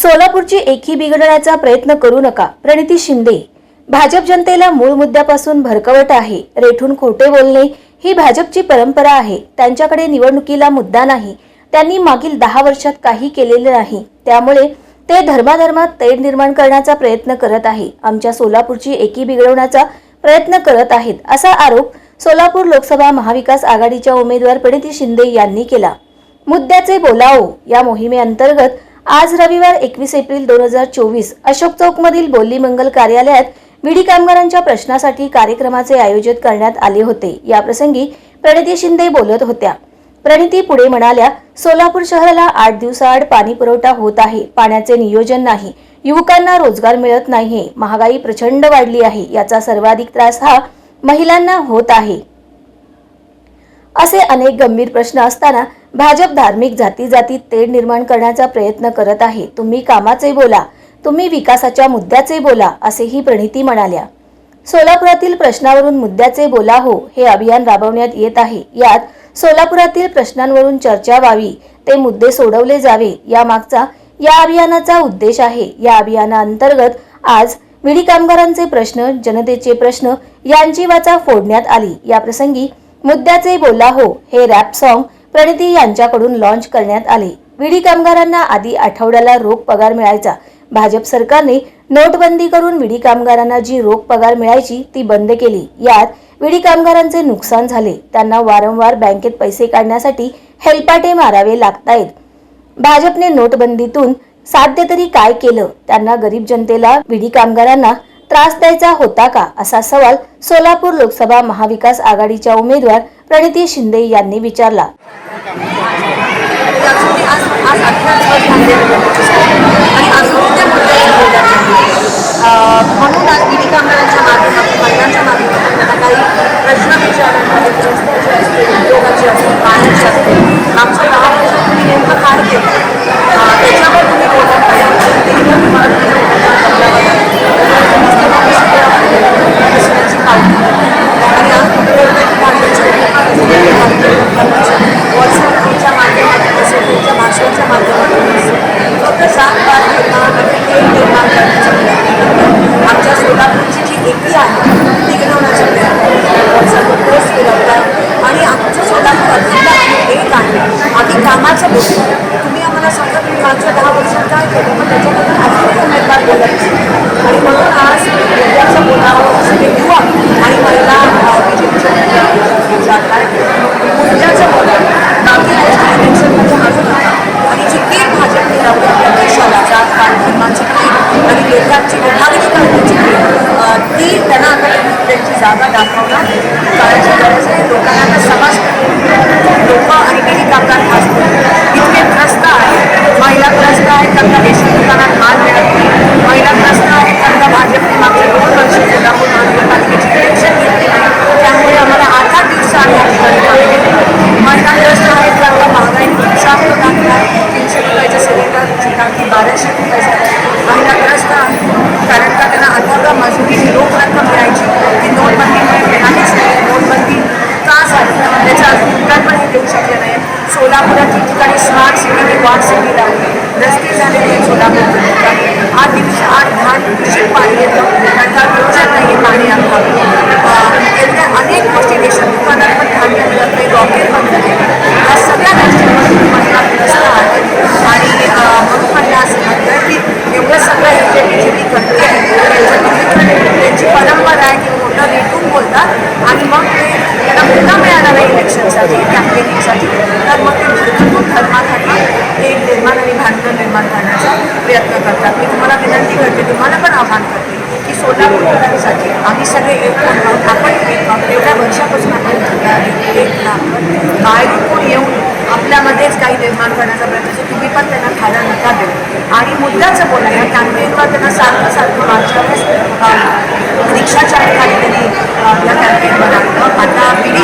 सोलापूरची एकी बिघडवण्याचा प्रयत्न करू नका. प्रणिती शिंदे. भाजप जनतेला मूळ मुद्द्यापासून भरकवत आहे. रेठून खोटे बोलणे ही भाजपची परंपरा आहे. त्यांच्याकडे निवडणुकीला मुद्दा नाही. त्यांनी मागील 10 वर्षात काही केलेले नाही. त्यामुळे ते धर्माधर्मात तेढ निर्माण करण्याचा प्रयत्न करत आहे. आमच्या सोलापूरची एकी बिघडवण्याचा प्रयत्न करत आहेत, असा आरोप सोलापूर लोकसभा महाविकास आघाडीच्या उमेदवार प्रणिती शिंदे यांनी केला. मुद्द्याचे बोलाओ या मोहिमेअंतर्गत आज रविवार 21 एप्रिल 2024 अशोक चौक मधील बोल्ली मंगल कार्यालयात विडी कामगारांच्या प्रश्नासाठी कार्यक्रमाचे आयोजित करण्यात आले होते. या प्रसंगी प्रणिती शिंदे बोलत होत्या. प्रणिती पुढे म्हणाल्या, सोलापूर शहराला 8 दिवसाआड पाणी पुरवठा होत आहे. पाण्याचे नियोजन नाही. युवकांना रोजगार मिळत नाही. महागाई प्रचंड वाढली आहे. याचा सर्वाधिक त्रास हा महिलांना होत आहे. असे अनेक गंभीर प्रश्न असताना भाजप धार्मिक जातीजातीत तेढ निर्माण करण्याचा प्रयत्न करत आहे. तुम्ही कामाचे बोला, तुम्ही विकासाच्या मुद्द्याचे बोला, असेही प्रणिती म्हणाल्या. सोलापुरातील प्रश्नावरून मुद्द्याचे बोला हो हे अभियान राबवण्यात येत आहे. यात सोलापुरातील प्रश्नांवरून चर्चा व्हावी, ते मुद्दे सोडवले जावे, या मागचा या अभियानाचा उद्देश आहे. या अभियानाअंतर्गत आज विडी कामगारांचे प्रश्न, जनतेचे प्रश्न यांची वाचा फोडण्यात आली. या प्रसंगी मुद्द्याचे बोला हो हे रॅप सॉन्ग प्रणिती यांच्याकडून लॉन्च करण्यात आले. विडी कामगारांना आधी आठवड्याला रोख पगार मिळायचा. भाजप सरकारने नोटबंदी करून विडी कामगारांना जी रोख पगार मिळायची ती बंद केली. यात विडी कामगारांचे नुकसान झाले. त्यांना वारंवार बँकेत पैसे काढण्यासाठी हेलपाटे मारावे लागतायत. भाजपने नोटबंदीतून साध्य तरी काय केलं? त्यांना गरीब जनतेला, विडी कामगारांना त्रास द्यायचा होता का, असा सवाल सोलापूर लोकसभा महाविकास आघाडीच्या उमेदवार प्रणिती शिंदे यांनी विचारला. म्हणून आज विडी कामगारांच्या माध्यमातून, महिलांच्या माध्यमातून त्यांना काही प्रश्न विचारण्यामध्ये रस्त्याचे असतील, उद्योगाचे असतील, पाण्याचे असतील, आमच्या 10 वर्षात तुम्ही नेमकं काय केलं त्याच्यावर तुम्ही बोलत नाही. व्हॉट्सअपच्या माध्यमातून असेल, तुमच्या भाषणाच्या माध्यमातून असेल, फक्त जातपात निर्माण करण्याचा प्रयत्न, आमच्या सोलापूरची जी एकी आहे ती घडवण्याचा प्रयत्न, सर्व पोस्ट फिरवतात आणि आमचं सोलापूर अखंड एक आहे. आम्ही कामाचं बोलतो. तुम्ही आम्हाला सांगा तुम्ही मागच्या 10 वर्षात काय केलं, पण त्याच्याबद्दल अजून उमेदवार बोलायचे. आणि म्हणून आज मुद्द्याचं बोलावं सगळे युवक आणि महिला जात आहे. मुद्द्याचं बोलावं, बाकी गोष्टी इलेक्शनमध्ये आणू नका. आणि जी कीड भाजपने लावली आपल्या देशाला, जात पात धर्माची कीड आणि लोकांची विभागणी करण्याची कीड, ती त्यांना आता त्यांची जागा दाखवणं करायची गरज आहे. लोकांना आता समाज लोक आणि विडी कामगार खास इतके त्रस्त आहेत. महिला त्रस्त आहेत, त्यांना रेशन दुकानात माल मिळत नाही. महिला त्रस्त आहेत, त्यांना भाजपने मागचे 2 वर्ष सोलापूर महानगरपालिकेची इलेक्शन घेतली नाही. त्यामुळे आम्हाला 8 दिवसाआड या ठिकाणी महिला त्रस्त आहेत, त्यांना महागाईने हिंसात्मक टाकला आहे. 300 रुपयाच्या सिलेंडरची टाकी 1200 रुपये झाली. महिला त्रस्त आहेत कारण का त्यांना आठवडा मजुरीची रोख रक्कम मिळायची ती नोटबंदीमुळे मिळालीच नाही. नोटबंदी का झाली त्याचा उत्तर पण हे देऊ शकले नाही. सोलापुरात ठिकठिकाणी स्मार्ट सिटी, वॉर्ड सिटी लागली, रस्ते झालेले आहेत सोलापूरच्या ठिकाणी. 8 दिवसाआड घाण दूषित पाणी येतं, नंतर रोजच नाही पाणी एवढ्या अनेक गोष्टी देशात. दुकानात पण धान्य मिळत नाही, रॉकेट बंद आहे. या सगळ्या गोष्टींमध्ये महिला त्रस्त आहेत. आणि म्हणून म्हणलं असं म्हणतं की एवढं सगळं हे जे मी करते त्यांची परंपरा आहे की मोठं रेटून बोलतात आणि मग ते त्यांना मुद्दा मिळाला नाही इलेक्शनसाठी, कॅम्पेनिंगसाठी, तर मग ते धर्मातून एक निर्माण आणि भांडण निर्माण करण्याचा प्रयत्न करतात. मी तुम्हाला विनंती करते, तुम्हाला पण आव्हान करते की सोलापूरकरांसाठी आम्ही सगळे एक आहोत. आपण एवढ्या वर्षापासून आपण एक बाहेरून कोण येऊन आपल्यामध्येच काही निर्माण करण्याचा प्रयत्न, तुम्ही पण त्यांना खायला नका देऊ. आणि मुद्द्याचं बोला, या कॅम्पेनवर त्यांना सारखं मागच्या वेळेस रिक्षाच्या ठिकाणी त्यांनी या कॅम्पेनवर आणलं. आता विडी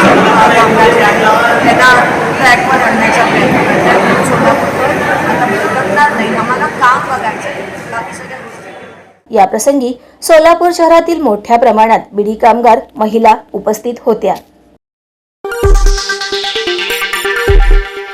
कामगार जे आहे त्यांना ट्रॅकवर आणण्याचा प्रयत्न करतात. सोलापूरकर आता बदलणार नाही, आम्हाला काम बघायचं आहे, बाकी सगळ्या गोष्टी. या प्रसंगी सोलापूर शहरातील मोठ्या प्रमाणात विडी कामगार महिला उपस्थित होत्या.